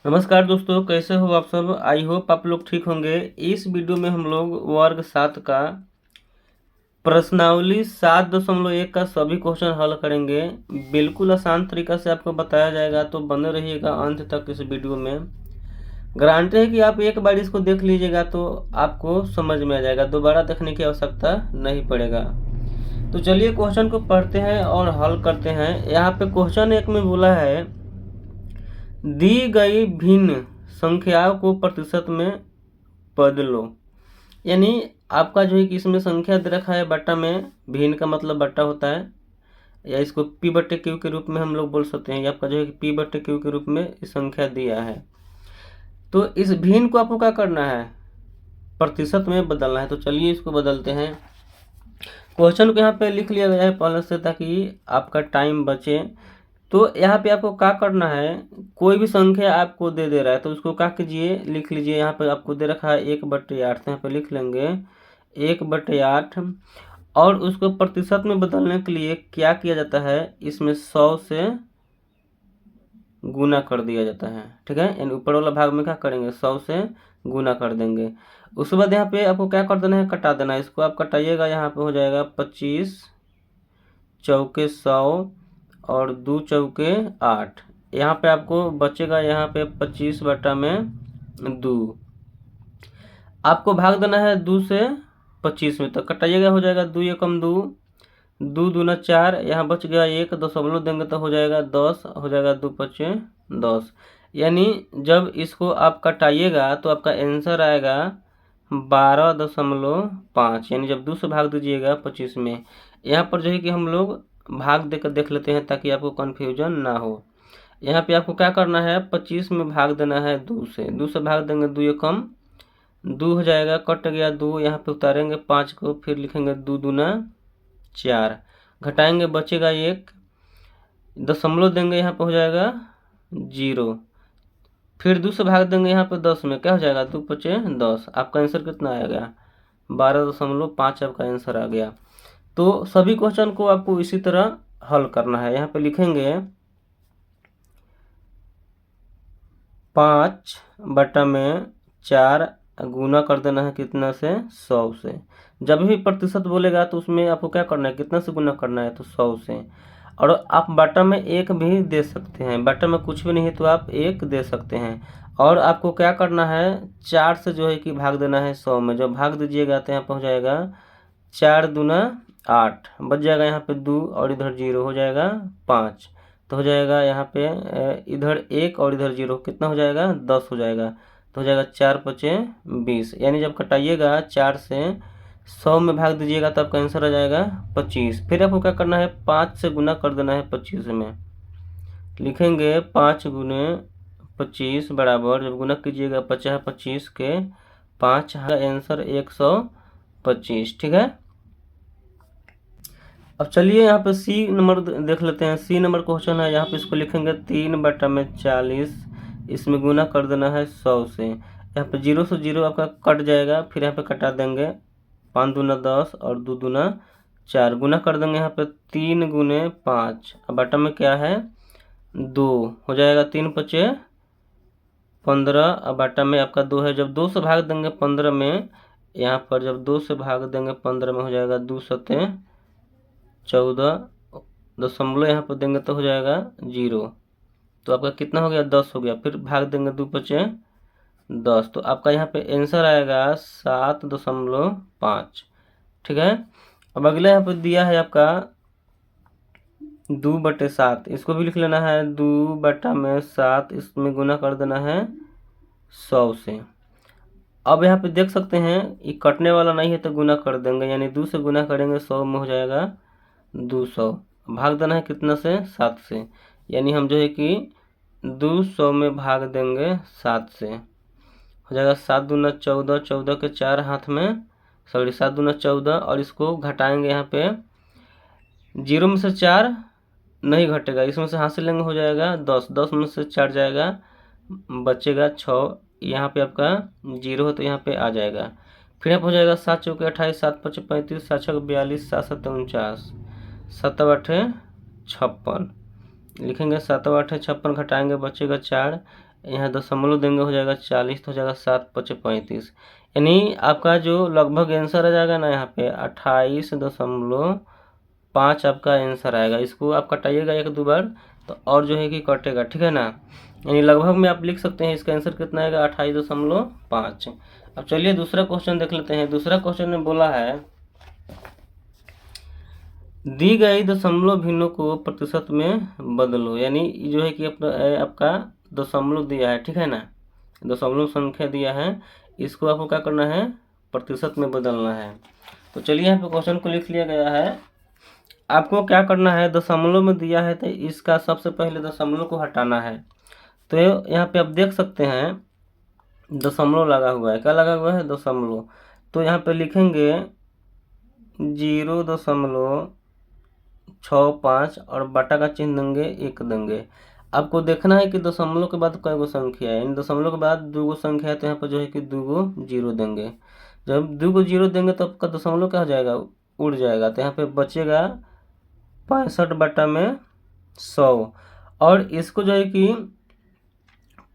नमस्कार दोस्तों, कैसे हो आप सब। आई होप आप लोग ठीक होंगे। इस वीडियो में हम लोग वर्ग 7 का प्रश्नावली 7.1 का सभी क्वेश्चन हल करेंगे। बिल्कुल आसान तरीका से आपको बताया जाएगा, तो बने रहिएगा अंत तक इस वीडियो में। गारंटी है कि आप एक बार इसको देख लीजिएगा तो आपको समझ में आ जाएगा, दोबारा देखने की आवश्यकता नहीं पड़ेगा। तो चलिए क्वेश्चन को पढ़ते हैं और हल करते हैं। यहाँ पे क्वेश्चन एक में बोला है, दी गई भिन्न संख्याओं को प्रतिशत में बदलो। यानी आपका जो है कि इसमें संख्या दे रखा है बट्टा में, भिन्न का मतलब बट्टा होता है, या इसको पी बट्टे क्यू के रूप में हम लोग बोल सकते हैं। ये आपका जो है कि पी बट्टे क्यू के रूप में इस संख्या दिया है। तो इस भिन्न को आपको क्या करना है, प्रतिशत में बदलना है। तो चलिए इसको बदलते हैं। क्वेश्चन को यहाँ पे लिख लिया गया है पहले से, ताकि आपका टाइम बचे। तो यहाँ पे आपको क्या करना है, कोई भी संख्या आपको दे रहा है तो उसको क्या कीजिए, लिख लीजिए। यहाँ पे आपको दे रखा है 1/8, तो यहाँ पे लिख लेंगे 1/8। और उसको प्रतिशत में बदलने के लिए क्या किया जाता है, इसमें 100 से गुना कर दिया जाता है। ठीक है, यानी ऊपर वाला भाग में क्या करेंगे, 100 से गुना कर देंगे। उसके बाद यहाँ पे आपको क्या कर देना है, कटा देना है। इसको आप कटाइएगा, यहाँ पे हो जाएगा 25 चौके 100 और 2 चौके 8। यहाँ पे आपको बचेगा यहाँ पे 25/2। आपको भाग देना है 2 से 25 में, तो कटाइएगा, हो जाएगा 2 एकम 2, 2 दूना 4, यहाँ बच गया 1, दशमलव देंगे तो हो जाएगा 10, हो जाएगा 2 पचे 10। यानी जब इसको आप कटाइएगा तो आपका आंसर आएगा 12.5। यानी जब 2 से भाग दीजिएगा 25 में। यहाँ पर जो है कि हम लोग भाग देकर देख लेते हैं ताकि आपको कन्फ्यूजन ना हो। यहाँ पे आपको क्या करना है, 25 में भाग देना है 2 से। 2 से भाग देंगे 2 एकम 2 हो जाएगा, कट गया 2, यहाँ पे उतारेंगे 5 को, फिर लिखेंगे 2 दूना 4, घटाएंगे बचेगा 1, दशमलव देंगे यहाँ पे हो जाएगा 0, फिर 2 से भाग देंगे यहाँ पे 10 में, क्या हो जाएगा 2 पचे 10। आपका आंसर कितना आएगा, 12.5 आपका आंसर आ गया। तो सभी क्वेश्चन को आपको इसी तरह हल करना है। यहाँ पे लिखेंगे 5/4 गुना कर देना है कितना से, 100 से। जब भी प्रतिशत बोलेगा तो उसमें आपको क्या करना है, कितना से गुना करना है, तो 100 से। और आप बटा में 1 भी दे सकते हैं, बटा में कुछ भी नहीं है तो आप 1 दे सकते हैं। और आपको क्या करना है, 4 से जो है कि भाग देना है 100 में। जब भाग दीजिएगा तो यहाँ पर हो जाएगा 4 दूना 8, बच जाएगा यहाँ पे 2 और इधर 0 हो जाएगा 5, तो हो जाएगा यहाँ पे इधर 1 और इधर 0, कितना हो जाएगा 10 हो जाएगा, तो हो जाएगा 4 पचे 20। यानी जब कटाइएगा 4 से 100 में भाग दीजिएगा तो आपका आंसर आ जाएगा 25। फिर आपको क्या करना है, 5 से गुना कर देना है 25 में। लिखेंगे 5 गुने 25 बराबर, जब गुना कीजिएगा 50 25 के 5, आंसर 125। ठीक है, अब चलिए यहाँ पे सी नंबर देख लेते हैं। सी नंबर क्वेश्चन है, यहाँ पे इसको लिखेंगे 3/40, इसमें गुना कर देना है 100 से। यहाँ पे 0 से 0 आपका कट जाएगा, फिर यहाँ पे कटा देंगे 5 दूना 10 और 2 दूना 4, गुना कर देंगे यहाँ पे 3 गुने 5, अब बटा में क्या है 2, हो जाएगा 3 पचे 15, अब बटा में आपका 2 है। जब 2 से भाग देंगे 15 में, यहाँ पर जब 2 से भाग देंगे 15 में हो जाएगा 2 सते 14, दशमलव यहाँ पर देंगे तो हो जाएगा 0, तो आपका कितना हो गया 10 हो गया। फिर भाग देंगे 2 पचे 10, तो आपका यहाँ पे आंसर आएगा 7.5। ठीक है, अब अगला यहाँ पर दिया है आपका 2/7, इसको भी लिख लेना है 2/7, इसमें गुना कर देना है 100 से। अब यहाँ पे देख सकते हैं ये कटने वाला नहीं है तो गुना कर देंगे, यानी 2 से गुना करेंगे 100 में हो जाएगा 200, भाग देना है कितना से 7 से। यानी हम जो है कि 200 में भाग देंगे 7 से, हो जाएगा 7 दूना 14, 14 के 4 हाथ में, सॉरी 7 दूना 14, और इसको घटाएंगे यहाँ पे 0 में से 4 नहीं घटेगा, इसमें से हाथ से लेंगे हो जाएगा 10, 10 में से 4 जाएगा, बचेगा 6, यहाँ पे आपका 0 है तो यहाँ पे आ जाएगा। फिर यहाँ पर हो जाएगा 7 चौके 28, 7 पचे 35, 7 छक 42, 7 सत्ते 49, 7 आठे 56, लिखेंगे 7 8 56, घटाएंगे बचेगा 4, यहाँ दशमलव देंगे, हो जाएगा 40, तो हो जाएगा 7×5 = 35। यानी आपका जो लगभग आंसर आ जाएगा ना यहाँ पे 28.5 आपका आंसर आएगा। इसको आप कटाइएगा 1-2 बार तो और जो है कि कटेगा, ठीक है ना। यानी लगभग में आप लिख सकते हैं इसका आंसर कितना आएगा 28.5। अब चलिए दूसरा क्वेश्चन देख लेते हैं। दूसरा क्वेश्चन में बोला है दी गई दशमलव भिन्नों को प्रतिशत में बदलो। यानी जो है कि आपका दशमलव दिया है, ठीक है ना, दशमलव संख्या दिया है, इसको आपको क्या करना है, प्रतिशत में बदलना है। तो चलिए यहाँ पे क्वेश्चन को लिख लिया गया है। आपको क्या करना है, दशमलव में दिया है तो इसका सबसे पहले दशमलव को हटाना है। तो यहाँ पे आप देख सकते हैं दशमलव लगा हुआ है। क्या लगा हुआ है, दशमलव। तो यहाँ पे लिखेंगे 0.65 और बटा का चिन्ह देंगे 1 देंगे। आपको देखना है कि दशमलव के बाद कई गो संख्या है। इन दशमलव के बाद 2 गो संख्या है, तो यहाँ पर जो है कि 2 गो 0 देंगे। जब 2 गो 0 देंगे तो आपका दशमलव क्या हो जाएगा, उड़ जाएगा। तो यहाँ पे बचेगा 65/100। और इसको जो है कि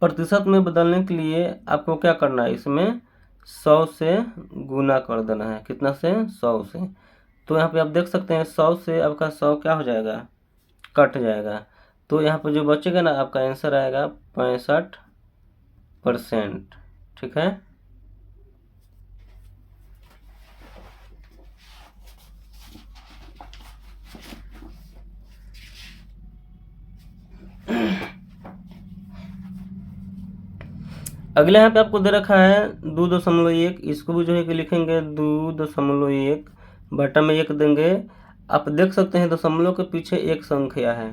प्रतिशत में बदलने के लिए आपको क्या करना है, इसमें 100 से गुना कर देना है। कितना से, 100 से। तो यहाँ पे आप देख सकते हैं 100 से आपका 100 क्या हो जाएगा, कट जाएगा। तो यहाँ पे जो बचेगा ना आपका आंसर आएगा 65%, ठीक है। अगले यहाँ पे आपको दे रखा है 2.1। इसको भी जो है कि लिखेंगे 2.1 बटा में 1 देंगे। आप देख सकते हैं दशमलव के पीछे एक संख्या है,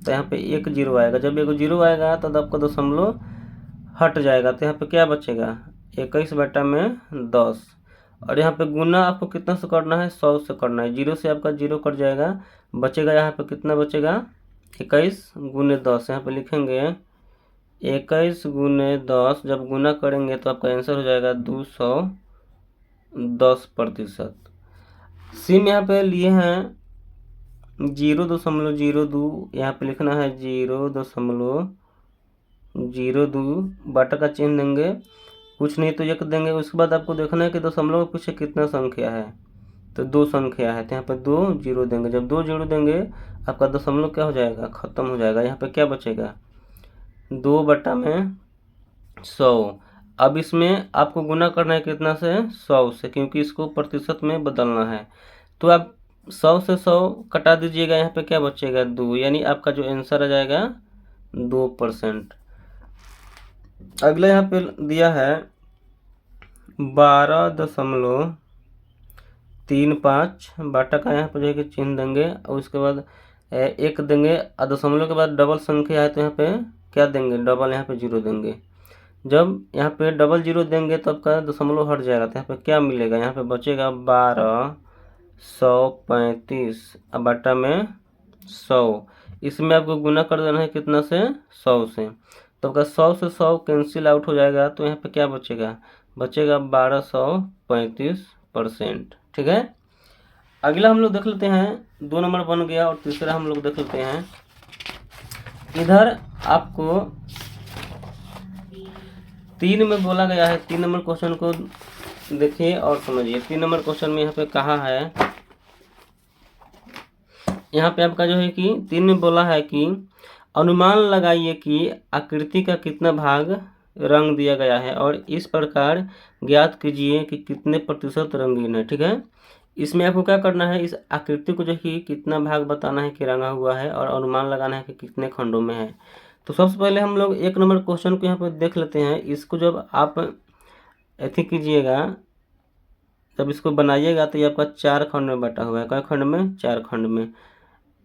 तो यहाँ पे 1 0 आएगा। जब 1 0 आएगा तब आपका दशमलव हट जाएगा। तो यहाँ पे क्या बचेगा, 21/10। और यहाँ पे गुना आपको कितना से करना है, 100 से करना है। 0 से आपका 0 कट जाएगा, बचेगा यहाँ पे कितना बचेगा, 21×10। यहाँ पे लिखेंगे 21×10। जब गुना करेंगे तो आपका आंसर हो जाएगा 210%। सिम यहाँ पे लिए हैं 0.02। यहाँ पे लिखना है 0.02 बटा का चिन्ह देंगे, कुछ नहीं तो 1 देंगे। उसके बाद आपको देखना है कि दशमलव के पीछे कितना संख्या है, तो 2 संख्या है, तो यहाँ पे 2 0 देंगे। जब 2 0 देंगे आपका दशमलव क्या हो जाएगा, खत्म हो जाएगा। यहाँ पे क्या बचेगा, 2 बटा में 100। अब इसमें आपको गुना करना है कितना से, 100 से, क्योंकि इसको प्रतिशत में बदलना है। तो आप 100 से 100 कटा दीजिएगा, यहाँ पे क्या बचेगा, 2। यानी आपका जो आंसर आ जाएगा 2%। अगला यहाँ पे दिया है 12.35 बटा का, यहाँ पे जो है कि चिन्ह देंगे और उसके बाद 1 देंगे। और दशमलव के बाद डबल संख्या है, तो यहाँ पे क्या देंगे, डबल यहाँ पे 0 देंगे। जब यहाँ पे डबल 0 देंगे तो आपका दशमलव हट जाएगा। तो यहाँ पे क्या मिलेगा, यहाँ पे बचेगा 1235 बटा में 100। इसमें आपको गुना कर देना है कितना से, 100 से। तो आपका 100 से 100 कैंसिल आउट हो जाएगा। तो यहाँ पे क्या बचेगा, बचेगा 1235%, ठीक है। अगला हम लोग देख लेते हैं, 2 नंबर बन गया। और तीसरा हम लोग देख लेते हैं। इधर आपको 3 में बोला गया है। 3 नंबर क्वेश्चन को देखिए और समझिए। 3 नंबर क्वेश्चन में यहाँ पे कहा है, यहाँ पे आपका जो है कि 3 में बोला है कि अनुमान लगाइए कि आकृति का कितना भाग रंग दिया गया है और इस प्रकार ज्ञात कीजिए कि कितने प्रतिशत रंगीन है, ठीक है। इसमें आपको क्या करना है, इस आकृति को जो कि कितना भाग बताना है कि रंगा हुआ है और अनुमान लगाना है कि कितने खंडों में है। तो सबसे पहले हम लोग 1 नंबर क्वेश्चन को यहाँ पर देख लेते हैं। इसको जब आप ऐसे कीजिएगा, जब इसको बनाइएगा तो ये आपका 4 खंड में बटा हुआ है। कई खंड में, 4 खंड में,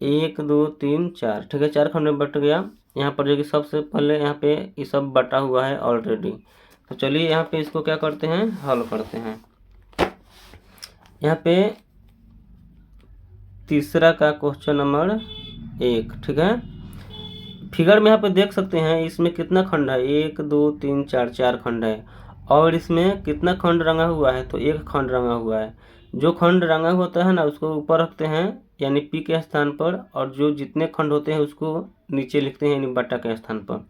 1 2 3 4, ठीक है। 4 खंड में बट गया। यहाँ पर जो कि सबसे पहले यहाँ पे ये सब बटा हुआ है ऑलरेडी। तो चलिए यहाँ पे इसको क्या करते हैं, हल करते हैं। यहाँ पे तीसरा का क्वेश्चन नंबर 1, ठीक है। फिगर में यहाँ पे देख सकते हैं इसमें कितना खंड है, 1 2 3 4, 4 खंड है। और इसमें कितना खंड रंगा हुआ है, तो 1 खंड रंगा हुआ है। जो खंड रंगा होता है ना उसको ऊपर रखते हैं यानी पी के स्थान पर, और जो जितने खंड होते हैं उसको नीचे लिखते हैं यानी बटा के स्थान पर।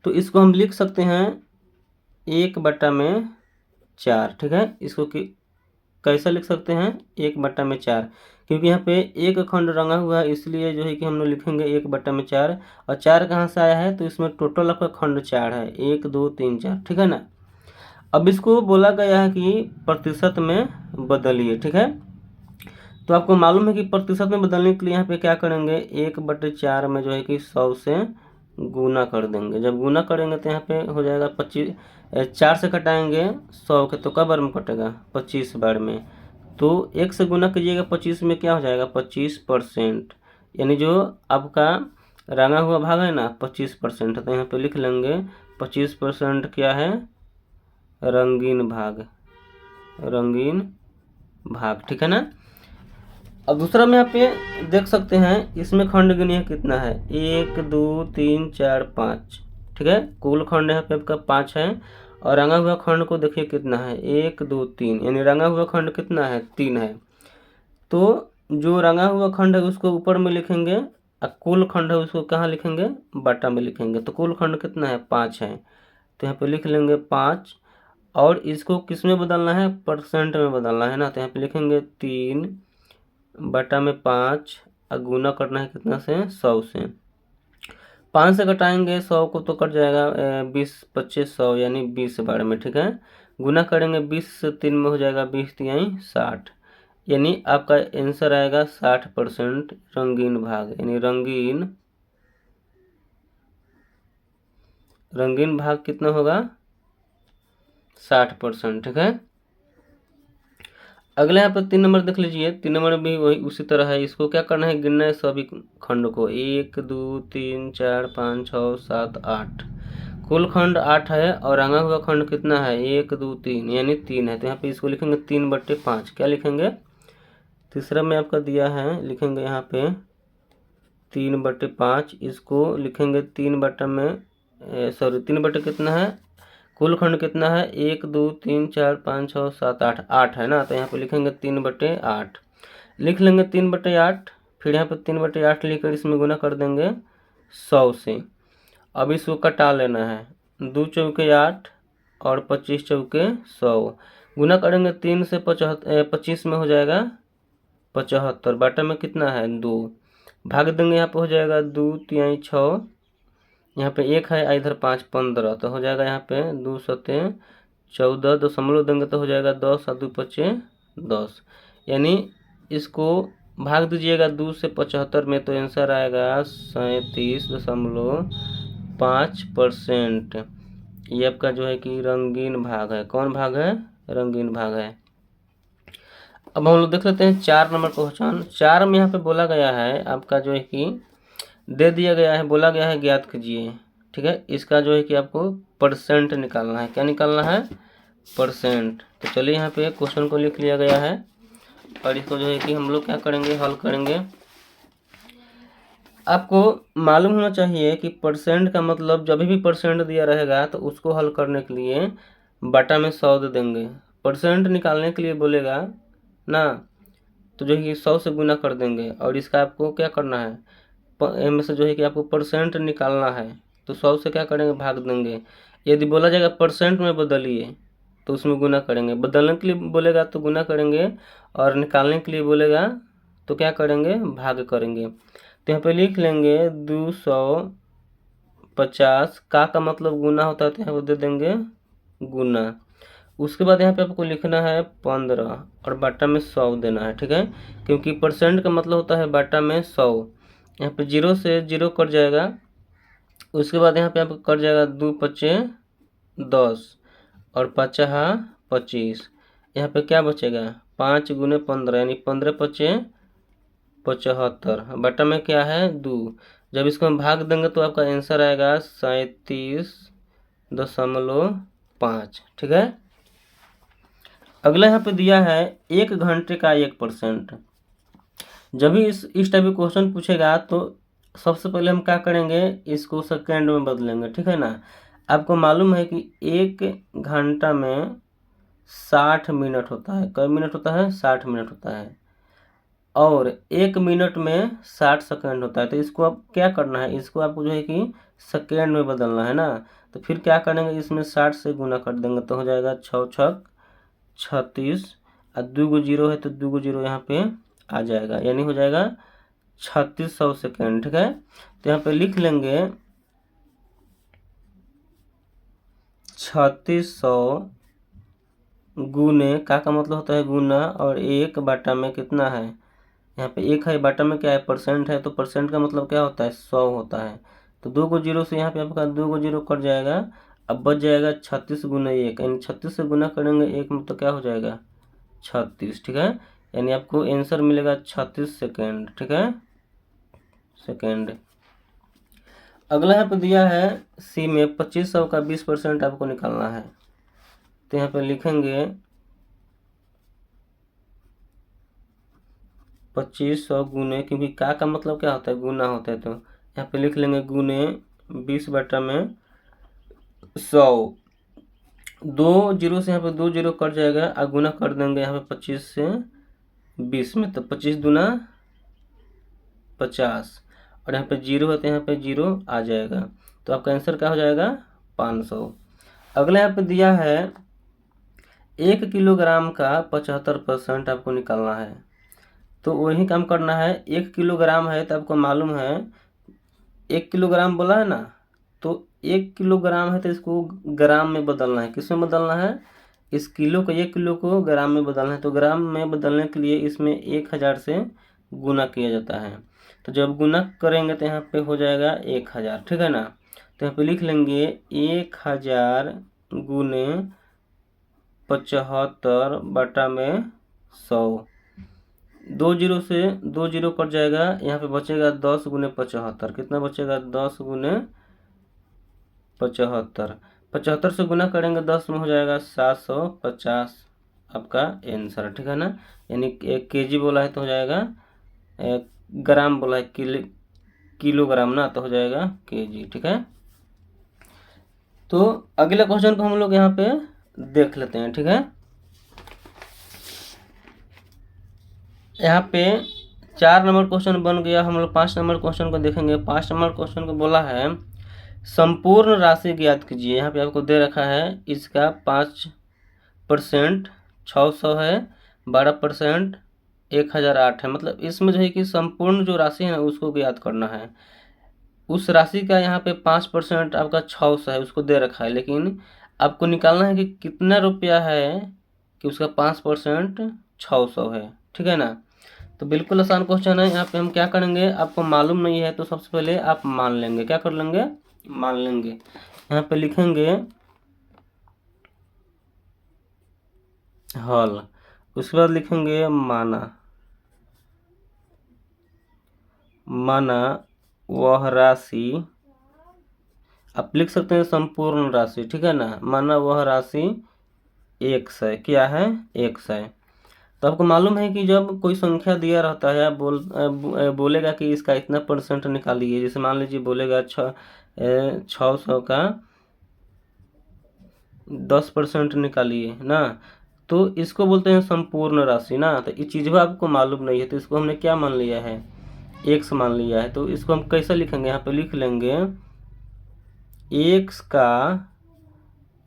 तो इसको हम लिख सकते हैं 1/4, ठीक है। इसको कैसा लिख सकते हैं 1/4, क्योंकि यहाँ पे एक खंड रंगा हुआ है, इसलिए जो है कि हम लोग लिखेंगे 1/4। और 4 कहाँ से आया है, तो इसमें टोटल आपका खंड 4 है, 1 2 3 4, ठीक है ना। अब इसको बोला गया है कि प्रतिशत में बदलिए, ठीक है। तो आपको मालूम है कि प्रतिशत में बदलने के लिए यहाँ पे क्या करेंगे, 1/4 में जो है कि 100 से गुना कर देंगे। जब गुना करेंगे तो यहाँ पे हो जाएगा 25, 4 से कटाएंगे 100 के, तो कब बार में कटेगा, 25 बार में। तो 1 से गुना कीजिएगा 25 में, क्या हो जाएगा 25%, यानी जो आपका रंगा हुआ भाग है ना 25%, तो यहाँ पे लिख लेंगे 25% क्या है, रंगीन भाग, रंगीन भाग, ठीक है ना। अब दूसरा में यहाँ पे देख सकते हैं, इसमें खंड गिनिए कितना है, 1 2 3 4 5, ठीक है। कुल खंड यहाँ पे आपका 5 है, और रंगा हुआ खंड को देखिए कितना है, 1 2 3, यानी रंगा हुआ खंड कितना है, 3 है। तो जो रंगा हुआ खंड है उसको ऊपर में लिखेंगे, और कुल खंड है उसको कहाँ लिखेंगे, बटा में लिखेंगे। तो कुल खंड कितना है, 5 है, तो यहाँ पे लिख लेंगे 5। और इसको किस में बदलना है, परसेंट में बदलना है ना, तो यहाँ पे लिखेंगे 3/5, और गुना करना है कितना से, 100 से। 5 से घटाएंगे 100 को तो कट जाएगा 20 25 100, यानी 20 बार में, ठीक है। गुना करेंगे 20 से 3 में हो जाएगा 20 3 60, यानी आपका आंसर आएगा 60% रंगीन भाग, यानी रंगीन भाग कितना होगा, 60%, ठीक है। अगले यहाँ पर 3 नंबर देख लीजिए। 3 नंबर भी वही उसी तरह है। इसको क्या करना है, गिनना है सभी खंड को, 1 2 3 4 5 6 7 8, कुल खंड 8 है, और रंगा हुआ खंड कितना है, 1 2 3, यानी 3 है। तो यहाँ पे इसको लिखेंगे 3/5, क्या लिखेंगे, तीसरा में आपका दिया है, लिखेंगे यहाँ पे 3/5, इसको लिखेंगे 3 बटे कितना है, कुल खंड कितना है, 1 2 3 4 5 6 7 8, 8 है ना, तो यहाँ पे लिखेंगे 3/8, लिख लेंगे 3/8। फिर यहाँ पे 3/8 लिखकर इसमें गुना कर देंगे 100 से। अब इसको कटा लेना है, 2 चौके 8 और 25 चौके 100, गुना करेंगे 3 से 25 में हो जाएगा 75, बटा में कितना है 2, भाग देंगे यहाँ पे हो जाएगा 2 3 6, यहाँ पे 1 है, इधर 5 15, तो हो जाएगा यहाँ पे 2 7 14, दशमलव देंगे तो हो जाएगा 10 और 2 5 10, यानी इसको भाग दीजिएगा 2 से 75 में, तो आंसर आएगा 37.5%। ये आपका जो है कि रंगीन भाग है। कौन भाग है, रंगीन भाग है। अब हम लोग देख लेते हैं 4 नंबर क्वेश्चन। 4 में यहाँ पे बोला गया है, आपका जो है कि दे दिया गया है, बोला गया है ज्ञात कीजिए, ठीक है। इसका जो है कि आपको परसेंट निकालना है, क्या निकालना है, परसेंट। तो चलिए यहाँ पे क्वेश्चन को लिख लिया गया है, और इसको जो है कि हम लोग क्या करेंगे, हल करेंगे। आपको मालूम होना चाहिए कि परसेंट का मतलब, जब भी परसेंट दिया रहेगा तो उसको हल करने के लिए बटा में 100 दे देंगे। परसेंट निकालने के लिए बोलेगा ना, तो जो है कि 100 से गुना कर देंगे, और इसका आपको क्या करना है, इनमें से जो है कि आपको परसेंट निकालना है, तो 100 से क्या करेंगे, भाग देंगे। यदि बोला जाएगा परसेंट में बदलिए, तो उसमें गुना करेंगे। बदलने के लिए बोलेगा तो गुना करेंगे, और निकालने के लिए बोलेगा तो क्या करेंगे, भाग करेंगे। तो यहाँ पे लिख लेंगे 250 का मतलब गुना होता है, तो यहाँ पे दे देंगे गुना। उसके बाद यहाँ पे आपको लिखना है 15, और बटा में 100 देना है, ठीक है, क्योंकि परसेंट का मतलब होता है बटा में 100। यहाँ पे 0 से 0 कट जाएगा। उसके बाद यहाँ पे आपको कट जाएगा 2 5 10, और 5 25, यहाँ पे क्या बचेगा, 5 गुने 15, यानी 15 5 75, बटा में क्या है 2। जब इसको हम भाग देंगे तो आपका आंसर आएगा 37.5, ठीक है। अगला यहाँ पे दिया है 1 घंटे का 1%। जब भी इस टाइप का क्वेश्चन पूछेगा तो सबसे पहले हम क्या करेंगे, इसको सेकेंड में बदलेंगे, ठीक है ना। आपको मालूम है कि 1 घंटा में 60 मिनट होता है। कई मिनट होता है, 60 मिनट होता है, और 1 मिनट में 60 सेकंड होता है। तो इसको आप क्या करना है, इसको आपको जो है कि सेकेंड में बदलना है ना। तो फिर क्या करेंगे, इसमें 60 से गुना कर देंगे तो हो जाएगा 6 छक 36 और 2 गो जीरो है तो 2 गो जीरो यहाँ पे आ जाएगा, यानी हो जाएगा 3600 सेकेंड। ठीक है, तो यहाँ पे लिख लेंगे 3600 गुने का मतलब होता है गुना, और 1 बाटा में कितना है, यहाँ पे 1 है, बाटा में क्या है परसेंट है, तो परसेंट का मतलब क्या होता है 100 होता है। तो 2 गो जीरो से यहाँ पे आपका 2 गो जीरो कट जाएगा, अब बच जाएगा 36 गुना 1, यानी 36 से गुना करेंगे 1 में तो क्या हो जाएगा 36। ठीक है, यानी आपको आंसर मिलेगा 36 सेकेंड। ठीक है, सेकेंड। अगला यहाँ पे दिया है सी में 2500 का 20% आपको निकालना है। तो यहाँ पे लिखेंगे 2500 गुने, क्योंकि का मतलब क्या होता है गुना होता है, तो यहाँ पे लिख लेंगे गुने 20 बटा में 100। 2 जीरो से यहाँ पे 2 जीरो कट जाएगा और गुना कर देंगे यहाँ पे 25 से 20 में, तो 25 दूना 50, और यहाँ पे जीरो है तो यहाँ पे जीरो आ जाएगा, तो आपका आंसर क्या हो जाएगा 500। अगला यहाँ पे दिया है 1 किलोग्राम का 75% आपको निकालना है। तो वही काम करना है, 1 किलोग्राम है तो आपको मालूम है 1 किलोग्राम बोला है ना, तो 1 किलोग्राम है तो इसको ग्राम में बदलना है। किस में बदलना है, इस किलो को 1 किलो को ग्राम में बदलना है। तो ग्राम में बदलने के लिए इसमें 1000 से गुना किया जाता है। तो जब गुना करेंगे तो यहाँ पे हो जाएगा 1000। ठीक है ना, तो यहाँ पे लिख लेंगे 1000 गुने 75 बटा में 100। 2 जीरो से 2 जीरो कट जाएगा, यहाँ पे बचेगा 10 गुने 75। कितना बचेगा 10 गुने 75। 75 से गुना करेंगे 10 में हो जाएगा 750 आपका आंसर। ठीक है ना, यानी 1 केजी बोला है तो हो जाएगा ग्राम बोला है किलोग्राम ना, तो हो जाएगा केजी। ठीक है, तो अगले क्वेश्चन को हम लोग यहाँ पे देख लेते हैं। ठीक है, यहाँ पे 4 नंबर क्वेश्चन बन गया, हम लोग 5 नंबर क्वेश्चन को देखेंगे। 5 नंबर क्वेश्चन को बोला है संपूर्ण राशि ज्ञात कीजिए। यहाँ पे आपको दे रखा है इसका 5% 600 है, 12% 1008 है। मतलब इसमें जो है कि संपूर्ण जो राशि है ना उसको ज्ञात करना है। उस राशि का यहाँ पे 5% आपका 600 है, उसको दे रखा है, लेकिन आपको निकालना है कि कितना रुपया है कि उसका 5% 600 है। ठीक है ना, तो बिल्कुल आसान क्वेश्चन है। यहाँ पे हम क्या करेंगे, आपको मालूम नहीं है तो सबसे पहले आप मान लेंगे। क्या कर लेंगे, मान लेंगे। यहाँ पे लिखेंगे हल, उसके बाद लिखेंगे माना। माना वह राशि, आप लिख सकते हैं संपूर्ण राशि। ठीक है ना, माना वह राशि 100 क्या है 100। तो आपको मालूम है कि जब कोई संख्या दिया रहता है, आप बोलेगा कि इसका इतना % निकालिए। जैसे मान लीजिए बोलेगा 600 का 10% निकालिए ना, तो इसको बोलते हैं संपूर्ण राशि ना। तो ये चीज़ आपको मालूम नहीं है तो इसको हमने क्या मान लिया है, 1 मान लिया है। तो इसको हम कैसे लिखेंगे, यहाँ पे लिख लेंगे 1 का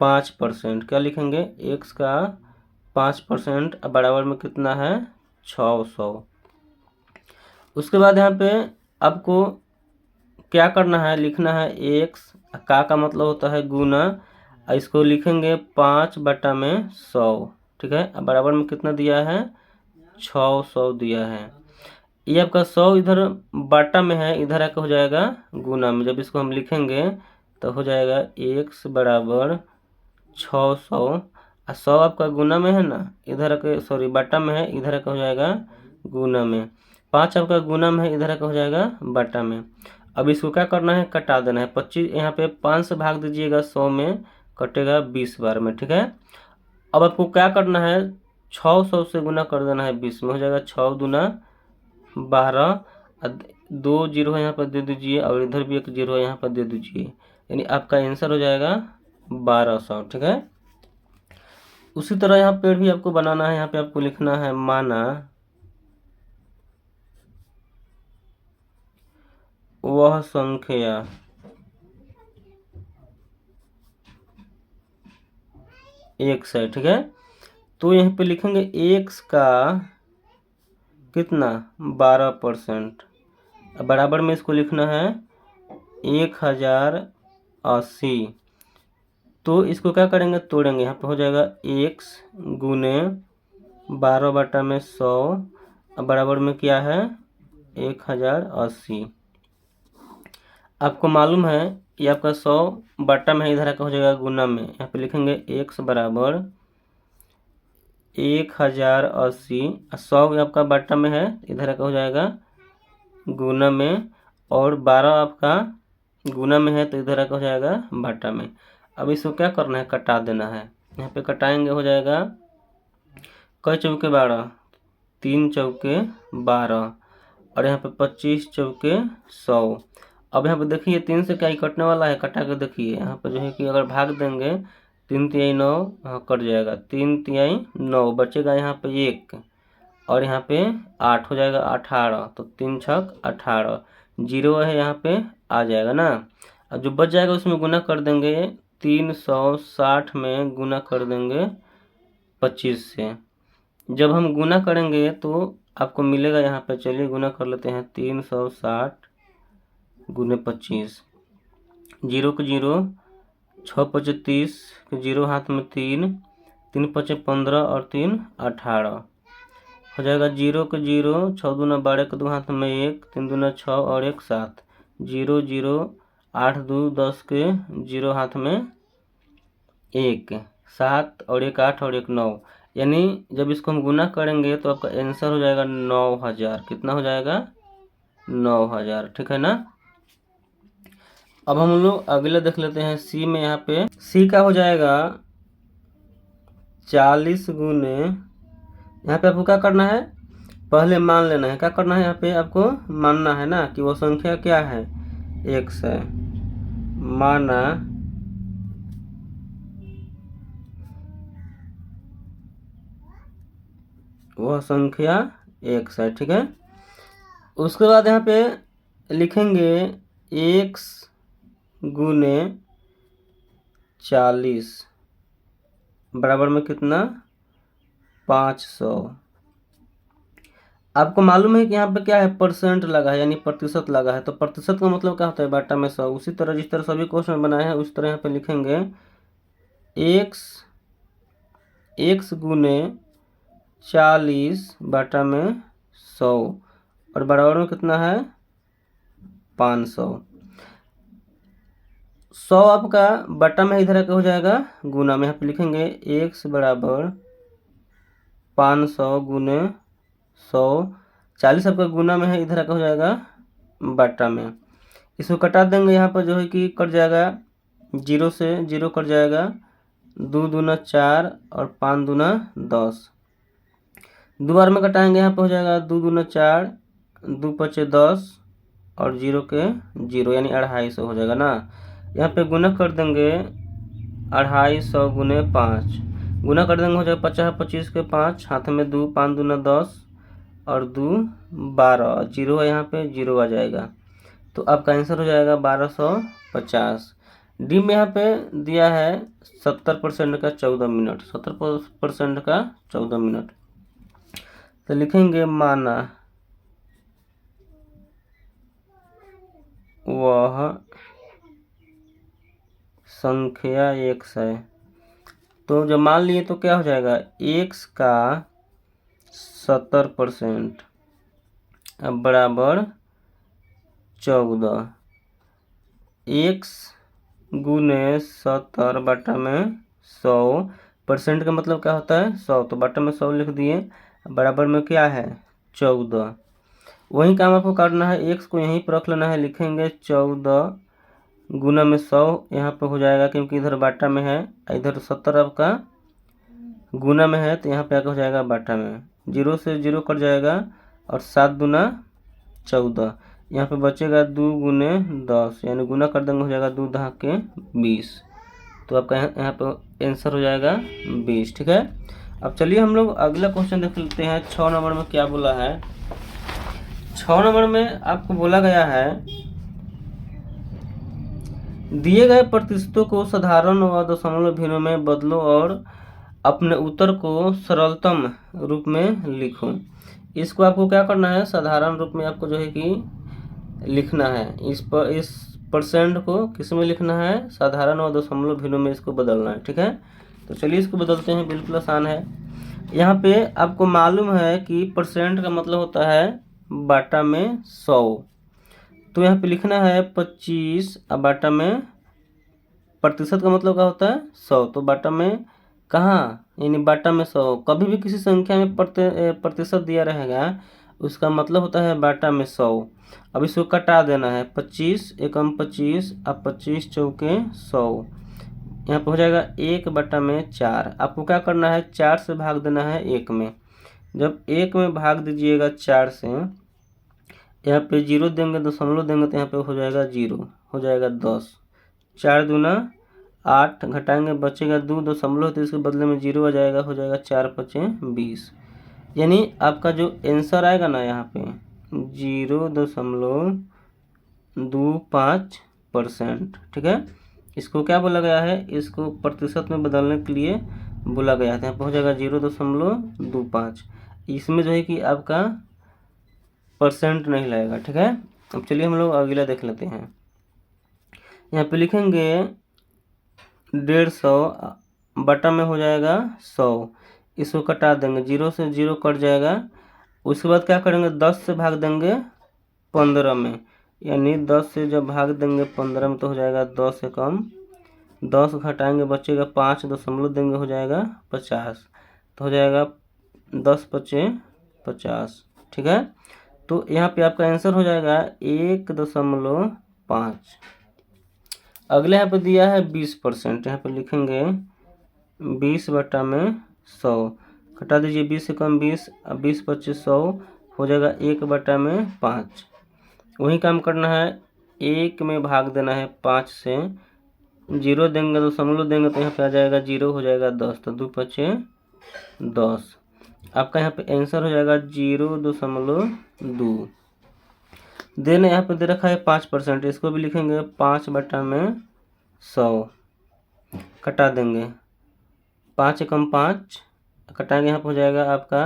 5%। क्या लिखेंगे, 1 का 5% बराबर में कितना है 600। उसके बाद यहाँ पे आपको क्या करना है, लिखना है 1 का मतलब होता है गुना, इसको लिखेंगे 5 बटा में 100। ठीक है, अब बराबर में कितना दिया है 600 दिया है। ये आपका 100 इधर बाटा में है, इधर आकर हो जाएगा गुना में। जब इसको हम लिखेंगे तो हो जाएगा 1 बराबर 600, और 100 आपका गुना में है ना, इधर आके सॉरी बाटा में है, इधर आके हो जाएगा गुना में। 5 आपका गुना में है, इधर आके हो जाएगा बाटा में। अब इसको क्या करना है, कटा देना है। 25 यहाँ पे 5 से भाग दीजिएगा 100 में, कटेगा 20 बार में। ठीक है, अब आपको क्या करना है 600 से गुना कर देना है 20 में, हो जाएगा 6 दूना 12, 2 जीरो है यहाँ पर दे दीजिए, और इधर भी एक जीरो है यहाँ पर दे दीजिए, यानी आपका आंसर हो जाएगा 1200। ठीक है, उसी तरह यहाँ पे भी आपको बनाना है। यहाँ पे आपको लिखना है माना वह संख्या एक्स है, ठीक है। तो यहाँ पे लिखेंगे एक्स का कितना 12%, बराबर में इसको लिखना है 1080। तो इसको क्या करेंगे, तोड़ेंगे। यहाँ पे हो जाएगा एक्स गुने 12/100, बराबर में क्या है 1080। आपको मालूम है कि आपका 100 बटा में इधर का हो जाएगा गुना में। यहाँ पे लिखेंगे एक्स बराबर 1080, 100 आपका बटा में है, इधर का हो जाएगा गुना में, और 12 आपका गुना में है तो इधर का हो जाएगा बटा में। अब इसको क्या करना है, कटा देना है। यहाँ पे कटाएंगे, हो जाएगा कई चौके 12, 3 चौके 12, और यहाँ पे 25 चौके 100। अब यहाँ पे देखिए 3 से क्या ही कटने वाला है, कटा के देखिए। यहाँ पे जो है कि अगर भाग देंगे 3 तिहाई 9, कट जाएगा, 3 तिहाई 9, बचेगा यहाँ पे 1, और यहाँ पे 8 हो जाएगा 18, तो 3 छक 18, 0 है यहाँ पे आ जाएगा ना। अब जो बच जाएगा उसमें गुना कर देंगे, 360 में गुना कर देंगे 25 से। जब हम गुना करेंगे तो आपको मिलेगा यहाँ पे, चलिए गुना कर लेते हैं, 360 गुने 25, 0 के 0, 6 पचे 30, 0 हाथ में 3, 3 पचे 15 और 3 18, हो जाएगा 0 के 0, 6 दूना 12 के 2 हाथ में 1, 3 दूना 6 और 1 7, 0 0, 8 2 10 के 0 हाथ में 1, 7 और 1 8 और 1 9, यानी जब इसको हम गुना करेंगे तो आपका आंसर हो जाएगा 9000। कितना हो जाएगा 9000, ठीक है ना। अब हम लोग अगला देख लेते हैं सी में। यहाँ पे सी का हो जाएगा 40 गुने, यहाँ पे आपको क्या करना है, पहले मान लेना है। क्या करना है, यहाँ पे आपको मानना है ना कि वो संख्या क्या है, एक्स है। माना वह संख्या एक्स है, ठीक है। उसके बाद यहाँ पे लिखेंगे एक्स गुने 40 बराबर में कितना 500। आपको मालूम है कि यहाँ पे क्या है, परसेंट लगा है, यानी प्रतिशत लगा है। तो प्रतिशत का मतलब क्या होता है, बटा में 100। उसी तरह जिस तरह सभी क्वेश्चन बनाए हैं उस तरह यहाँ पे लिखेंगे एक्स गुने 40 बटा में 100, और बराबर में कितना है 500। 100 आपका बटा में इधर का हो जाएगा गुना में। यहाँ पे लिखेंगे एक्स बराबर 500 गुने 100, 40 आपका गुना में है, इधर का हो जाएगा बटा में। इसको कटा देंगे, यहाँ पर जो है कि कट जाएगा, 0 से 0 कट जाएगा, 2 दूना 4 और 5 दूना 10, 2 बार में कटाएंगे। यहाँ पर हो जाएगा 2 दूना 4, 2 पचे 10 और 0 के 0, यानी 250 हो जाएगा ना। यहाँ पे गुना कर देंगे 250 गुने 5, गुना कर देंगे, हो जाएगा 50 25 के 5, हाथ में 2, 5 दूना 10 और 2 12, 0 है यहाँ पे 0 आ जाएगा। तो आपका आंसर हो जाएगा 1250। डी में यहाँ पे दिया है 70% का 14 मिनट, 70% का 14 मिनट। तो लिखेंगे माना वह संख्या एक्स है। तो जब मान लिए तो क्या हो जाएगा, एक्स का 70% बराबर 14, एक्स गुने 70 बटा में 100, परसेंट का मतलब क्या होता है 100, तो बटा में 100 लिख दिए, बराबर में क्या है 14। वही काम आपको करना है, एक्स को यहीं पर रख लेना है, लिखेंगे 14 गुना में 100, यहाँ पे हो जाएगा क्योंकि इधर बाटा में है, इधर 70 आपका गुना में है, तो यहाँ पे आकर हो जाएगा बाटा में, 0 से 0 कट जाएगा, और 7 दूना 14, यहाँ पे बचेगा 2 गुने 10, यानी गुना कर देंगे, हो जाएगा 2 दहा के 20। तो आपका यहाँ पे आंसर हो जाएगा 20, ठीक है। अब चलिए हम लोग अगला क्वेश्चन देख लेते हैं। 6 नंबर में क्या बोला है। 6 नंबर में आपको बोला गया है, दिए गए प्रतिशतों को साधारण व दशमलव भिन्नों में बदलो और अपने उत्तर को सरलतम रूप में लिखो। इसको आपको क्या करना है, साधारण रूप में आपको जो है कि लिखना है। इस परसेंट को किस में लिखना है, साधारण और दशमलव भिन्नों में इसको बदलना है। ठीक है, तो चलिए इसको बदलते हैं, बिल्कुल आसान है। यहाँ पे आपको मालूम है कि परसेंट का मतलब होता है बाटा में 100। तो यहाँ पे लिखना है 25 और बाटा में प्रतिशत का मतलब क्या होता है 100। तो बाटा में कहाँ, यानी बाटा में 100। कभी भी किसी संख्या में प्रतिशत दिया रहेगा उसका मतलब होता है बाटा में 100। अब इसको कटा देना है, 25 एकम 25 और 25 चौके 100। यहाँ पर हो जाएगा 1/4। आपको क्या करना है, 4 से भाग देना है 1 में। जब 1 में भाग दीजिएगा 4 से, यहाँ पे 0 देंगे, दशमलव देंगे तो यहाँ पे हो जाएगा 0, हो जाएगा 10। 4 दूना 8, घटाएंगे बचेगा 2, दशमलव तो इसके बदले में 0 आ जाएगा, हो जाएगा 4 5 20। यानी आपका जो आंसर आएगा ना यहाँ पे 0.25%। ठीक है, इसको क्या बोला गया है, इसको प्रतिशत में बदलने के लिए बोला गया था। यहाँ पर हो जाएगा 0.25। इसमें जो है कि आपका परसेंट नहीं लगेगा। ठीक है, अब चलिए हम लोग अगला देख लेते हैं। यहाँ पे लिखेंगे 150 बटा में हो जाएगा 100। इसको कटा देंगे, 0 से 0 कट जाएगा। उसके बाद क्या करेंगे, 10 से भाग देंगे 15 में, यानी 10 से जब भाग देंगे 15 में तो हो जाएगा 10 से कम 10, घटाएंगे बचेगा 5, दशमलव देंगे हो जाएगा 50। तो हो जाएगा 10 5 50। ठीक है, तो यहाँ पे आपका आंसर हो जाएगा 1.5। अगले यहाँ पे दिया है 20%। यहाँ पे लिखेंगे 20 बटा में 100, घटा दीजिए 20 से कम 20, अब 20 25 100 हो जाएगा 1/5। वही काम करना है, 1 में भाग देना है 5 से, 0 देंगे दशमलव देंगे तो यहाँ पे आ जाएगा 0, हो जाएगा 10, तो 2 5 10। आपका यहाँ पे आंसर हो जाएगा 0.2। देन यहाँ पे दे रखा है 5%। इसको भी लिखेंगे 5 बटा में 100, कटा देंगे 5 एकम 5, कटाएंगे यहाँ पर हो जाएगा आपका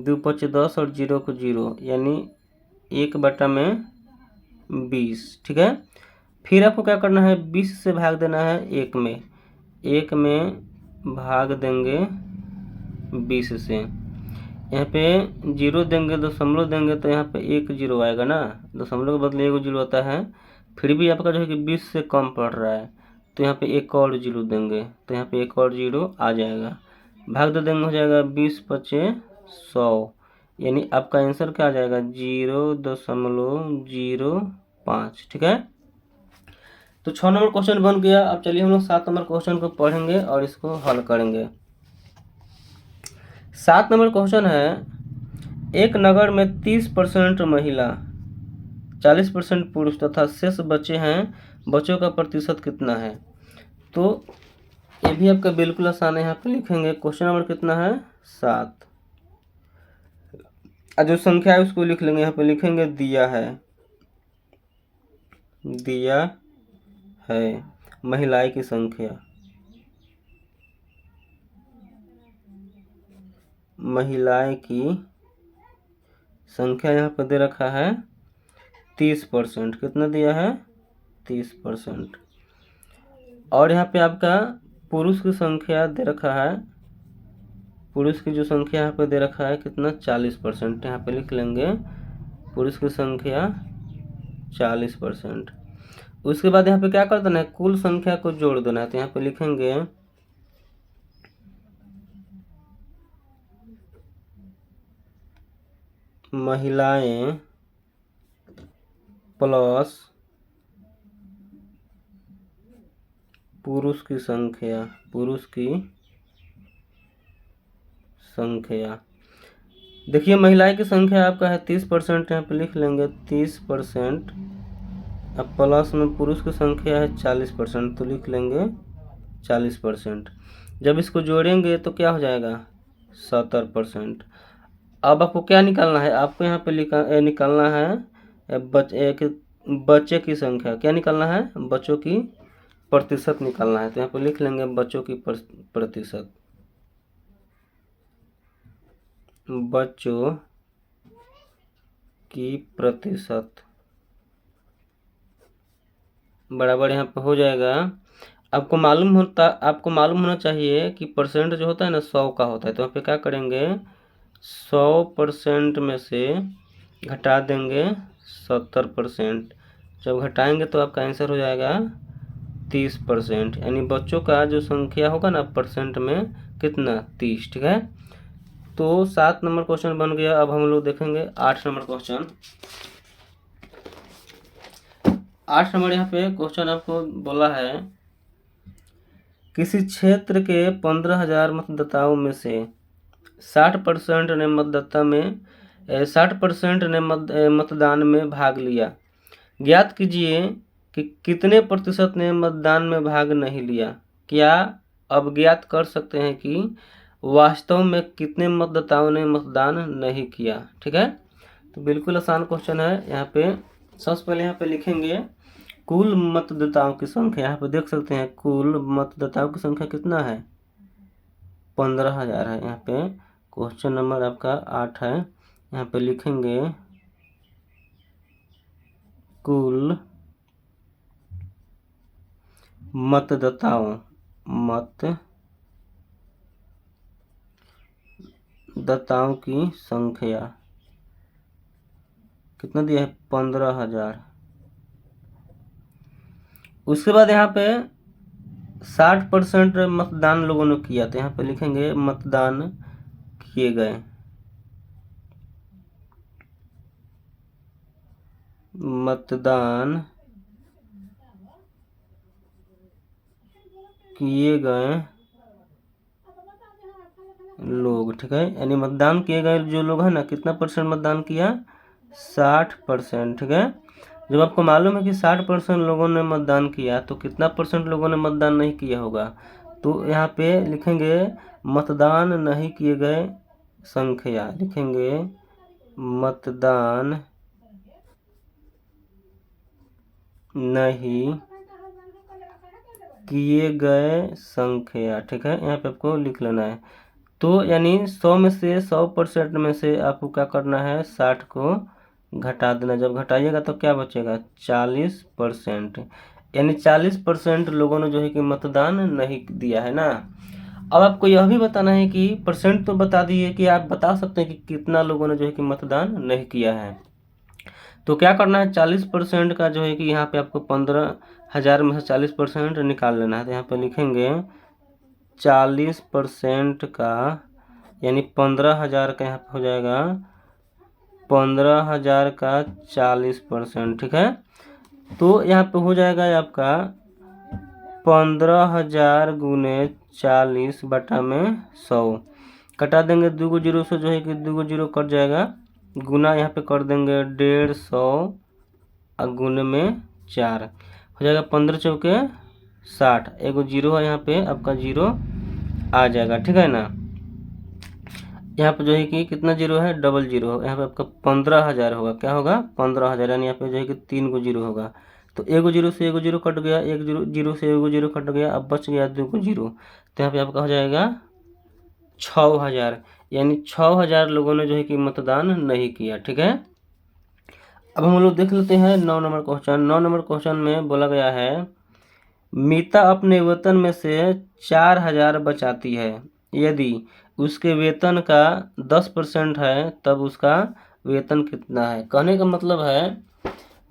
2 5 10 और 0 को 0, यानी 1/20। ठीक है, फिर आपको क्या करना है, 20 से भाग देना है 1 में। 1 में भाग देंगे 20 से, यहाँ पे 0 देंगे दशमलव देंगे तो यहाँ पे 1 0 आएगा ना, दशमलव के बदले 1 0 आता है। फिर भी आपका जो है कि 20 से कम पड़ रहा है तो यहाँ पे 1 और 0 देंगे तो यहाँ पे 1 और 0 आ जाएगा, भाग दे देंगे हो जाएगा 20 5 100। यानी आपका आंसर क्या आ जाएगा 0.05। ठीक है, तो 6 नंबर क्वेश्चन बन गया। अब चलिए हम लोग 7 नंबर क्वेश्चन को पढ़ेंगे और इसको हल करेंगे। 7 नंबर क्वेश्चन है, एक नगर में 30% महिला, 40% पुरुष तथा शेष बच्चे हैं, बच्चों का प्रतिशत कितना है। तो ये भी आपका बिल्कुल आसान है। यहाँ पे लिखेंगे क्वेश्चन नंबर कितना है 7, और जो संख्या है उसको लिख लेंगे। यहाँ पे लिखेंगे दिया है महिलाएं की संख्या, महिलाएं की संख्या यहाँ पर दे रखा है 30%। कितना दिया है 30%। और यहाँ पे आपका पुरुष की संख्या दे रखा है, पुरुष की जो संख्या यहाँ पे दे रखा है कितना 40%। यहाँ पे लिख लेंगे पुरुष की संख्या 40%। उसके बाद यहाँ पे क्या कर देना है, कुल संख्या को जोड़ देना है। तो यहाँ पे लिखेंगे महिलाएं प्लस पुरुष की संख्या, पुरुष की संख्या। देखिए महिलाएं की संख्या आपका है 30%, यहाँ पे लिख लेंगे 30%। अब प्लस में पुरुष की संख्या है 40%, तो लिख लेंगे 40%। जब इसको जोड़ेंगे तो क्या हो जाएगा 70%। अब आपको क्या निकालना है, आपको यहाँ पे निकालना है बच्चे की संख्या। क्या निकालना है, बच्चों की प्रतिशत निकालना है। तो यहाँ पे लिख लेंगे बच्चों की प्रतिशत, बच्चों की प्रतिशत बराबर यहाँ पे हो जाएगा। आपको मालूम होना चाहिए कि परसेंट जो होता है ना 100 का होता है। तो यहाँ पे क्या करेंगे, 100% में से घटा देंगे 70%। जब घटाएंगे तो आपका आंसर हो जाएगा 30%। यानी बच्चों का जो संख्या होगा ना परसेंट में कितना, 30। ठीक है, तो 7 नंबर क्वेश्चन बन गया। अब हम लोग देखेंगे 8 नंबर क्वेश्चन। 8 नंबर यहाँ पे क्वेश्चन आपको बोला है, किसी क्षेत्र के 15,000 मतदाताओं में से 60% ने मतदान में भाग लिया। ज्ञात कीजिए कि कितने प्रतिशत ने मतदान में भाग नहीं लिया। क्या अब ज्ञात कर सकते हैं कि वास्तव में कितने मतदाताओं ने मतदान नहीं किया। ठीक है, तो बिल्कुल आसान क्वेश्चन है। यहाँ पे सबसे पहले यहाँ पे लिखेंगे कुल मतदाताओं की संख्या। यहाँ पे देख सकते हैं कुल मतदाताओं की संख्या कितना है, 15,000 है। यहाँ पे क्वेश्चन नंबर आपका 8 है। यहाँ पे लिखेंगे कुल मतदाताओं की संख्या कितना दिया है, 15,000। उसके बाद यहाँ पे 60% मतदान लोगों ने किया। तो यहाँ पे लिखेंगे मतदान किए गए, मतदान किए गए लोग। ठीक है, यानी मतदान किए गए जो लोग हैं ना, कितना परसेंट मतदान किया, 60%। ठीक है, जब आपको मालूम है कि 60% लोगों ने मतदान किया तो कितना परसेंट लोगों ने मतदान नहीं किया होगा। तो यहाँ पे लिखेंगे मतदान नहीं किए गए संख्या, लिखेंगे मतदान नहीं किए गए संख्या। ठीक है, यहाँ पे आपको लिख लेना है। तो यानी 100 में से 100% में से आपको क्या करना है, 60 को घटा देना। जब घटाइएगा तो क्या बचेगा, 40%। यानी 40% लोगों ने जो है कि मतदान नहीं दिया है ना। अब आपको यह भी बताना है कि परसेंट तो बता दिए कि आप बता सकते हैं कि कितना लोगों ने जो है कि मतदान नहीं किया है। तो क्या करना है, 40% का जो है कि यहाँ पे आपको 15,000 में से 40% निकाल लेना है। तो यहाँ पे लिखेंगे 40% का, यानी 15,000 का यहाँ पे हो जाएगा 15,000 का 40%। ठीक है, तो यहाँ पे हो जाएगा आपका 15,000 गुने 40 बटा में 100। कटा देंगे 2 को 0 से, जो है कि 2 को 0 कट जाएगा। गुना यहाँ पे कर देंगे 150 और गुने में 4 हो जाएगा 15 चौके 60। एगो 0 है, यहाँ पे आपका 0 आ जाएगा। ठीक है ना, यहाँ पे जो है कि कितना 0 है, डबल 0 होगा। यहाँ पे आपका 15,000 होगा, क्या होगा 15,000। यानी यहाँ पे जो है कि 3 को 0 होगा। तो एगो 0 से एगो 0 कट गया, एक 0 से एगो 0 कट गया, अब बच गया 2 को 0। तो यहाँ पे आपका हो जाएगा 6,000। यानी 6,000 लोगों ने जो है कि मतदान नहीं किया। ठीक है, अब हम लोग देख लेते हैं 9 नंबर क्वेश्चन। 9 नंबर क्वेश्चन में बोला गया है, मीता अपने वेतन में से 4,000 बचाती है। यदि उसके वेतन का 10% है तब उसका वेतन कितना है। कहने का मतलब है,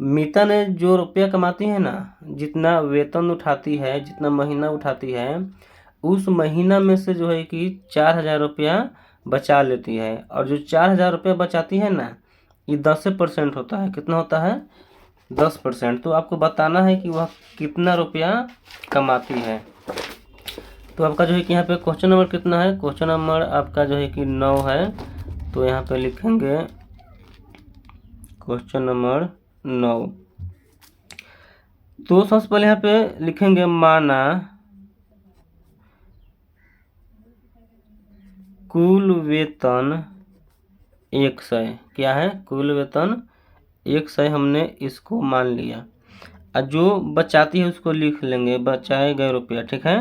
मीता ने जो रुपया कमाती है ना, जितना वेतन उठाती है, जितना महीना उठाती है, उस महीना में से जो है कि 4,000 रुपया बचा लेती है। और जो 4,000 रुपया बचाती है ना, ये 10% होता है। कितना होता है, 10%। तो आपको बताना है कि वह कितना रुपया कमाती है। तो आपका जो है कि यहाँ पे क्वेश्चन नंबर कितना है, क्वेश्चन नंबर आपका जो है कि 9 है। तो यहाँ पे लिखेंगे क्वेश्चन नंबर 9। तो सबसे पहले यहाँ पे लिखेंगे माना कुल वेतन 100। क्या है, कुल वेतन 100 हमने इसको मान लिया। और जो बचाती है उसको लिख लेंगे बचाए गए रुपया, ठीक है।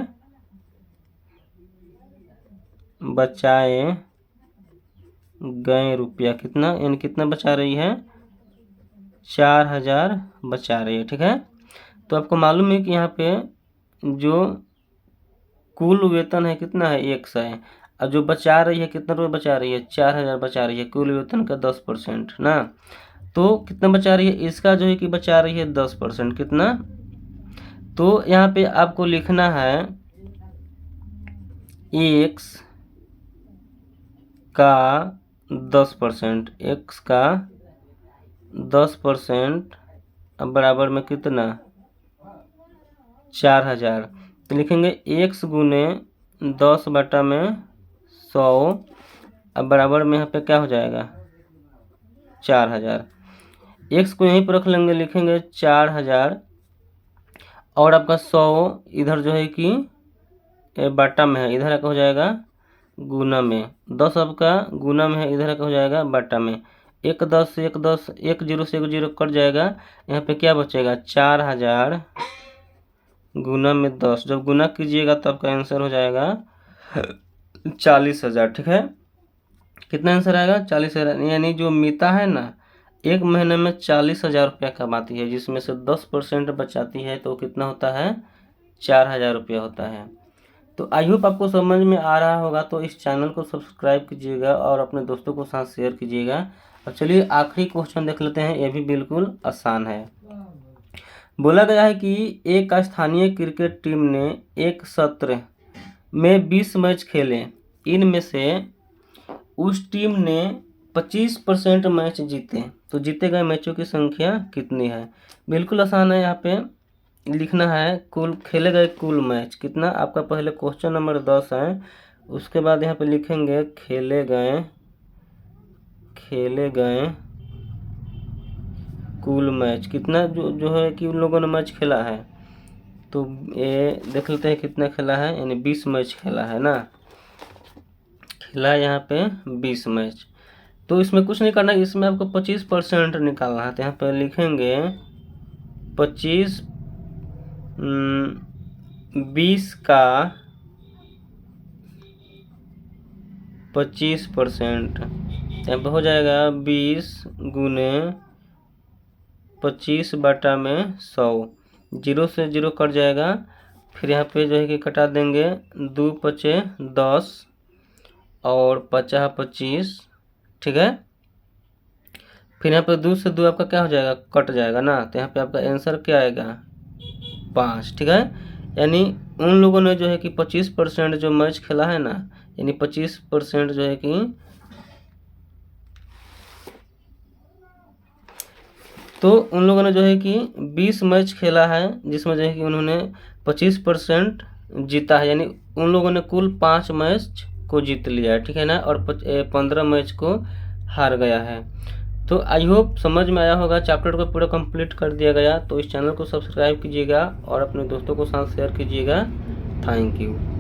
बचाए गए रुपया कितना, यानी कितना बचा रही है, 4000 बचा रही है, ठीक है। तो आपको मालूम है कि यहाँ पे जो कुल वेतन है कितना है, 100 है, और जो बचा रही है कितना रुपये बचा रही है, 4000 बचा रही है, कुल वेतन का 10% ना। तो कितना बचा रही है, इसका जो है कि बचा रही है 10%, कितना। तो यहाँ पे आपको लिखना है x का 10%, x का 10% बराबर में कितना, 4000। तो लिखेंगे x गुने 10 बटा में 100, अब बराबर में यहाँ पे क्या हो जाएगा, 4000। x को यहीं पर रख लेंगे, लिखेंगे 4000, और आपका 100 इधर जो है कि बाटा में है, इधर का हो जाएगा गुना में, 10 आपका गुना में है, इधर का हो जाएगा बाटा में। 1 10 1 10, 1 0 से 1 0 कट जाएगा, यहाँ पे क्या बचेगा, 4000 गुना में 10। जब गुना कीजिएगा तो आपका आंसर हो जाएगा 40,000, ठीक है। कितना आंसर आएगा, 40,000। यानी जो मीता है ना, एक महीने में 40,000 रुपया कमाती है, जिसमें से 10% बचाती है, तो कितना होता है, 4000 रुपया होता है। तो आई होप आपको समझ में आ रहा होगा। तो इस चैनल को सब्सक्राइब कीजिएगा और अपने दोस्तों को साथ शेयर कीजिएगा। और चलिए आखिरी क्वेश्चन देख लेते हैं, ये भी बिल्कुल आसान है। बोला गया है कि एक स्थानीय क्रिकेट टीम ने एक सत्र में 20 मैच खेले, इनमें से उस टीम ने 25% मैच जीते, तो जीते गए मैचों की संख्या कितनी है। बिल्कुल आसान है, यहाँ पे लिखना है कुल खेले गए कुल मैच कितना। आपका पहले क्वेश्चन नंबर 10 है, उसके बाद यहाँ पे लिखेंगे खेले गए कुल मैच कितना, जो है कि उन लोगों ने मैच खेला है। तो ये देख लेते हैं कितना खेला है, यानी 20 मैच खेला है ना, खेला है यहाँ पे 20 मैच। तो इसमें कुछ नहीं करना, इसमें आपको 25% निकालना है। तो यहाँ पे लिखेंगे 20 का 25%, यहाँ पे हो जाएगा 20 गुने 25 बटा में 100, 0 से 0 कट जाएगा। फिर यहाँ पे जो है कि कटा देंगे, 2 पचे 10 और 50 25, ठीक है। फिर यहाँ पे 2 से 2 आपका क्या हो जाएगा, कट जाएगा ना। तो यहाँ पे आपका आंसर क्या आएगा, 5, ठीक है। यानी उन लोगों ने जो है कि 25% जो मैच खेला है ना, यानी 25% जो है कि, तो उन लोगों ने जो है कि 20 मैच खेला है, जिसमें जो है कि उन्होंने 25% जीता है, यानी उन लोगों ने कुल 5 मैच को जीत लिया है, ठीक है ना, और 15 मैच को हार गया है। तो आई होप समझ में आया होगा, चैप्टर को पूरा कंप्लीट कर दिया गया। तो इस चैनल को सब्सक्राइब कीजिएगा और अपने दोस्तों को साथ शेयर कीजिएगा। Thank you.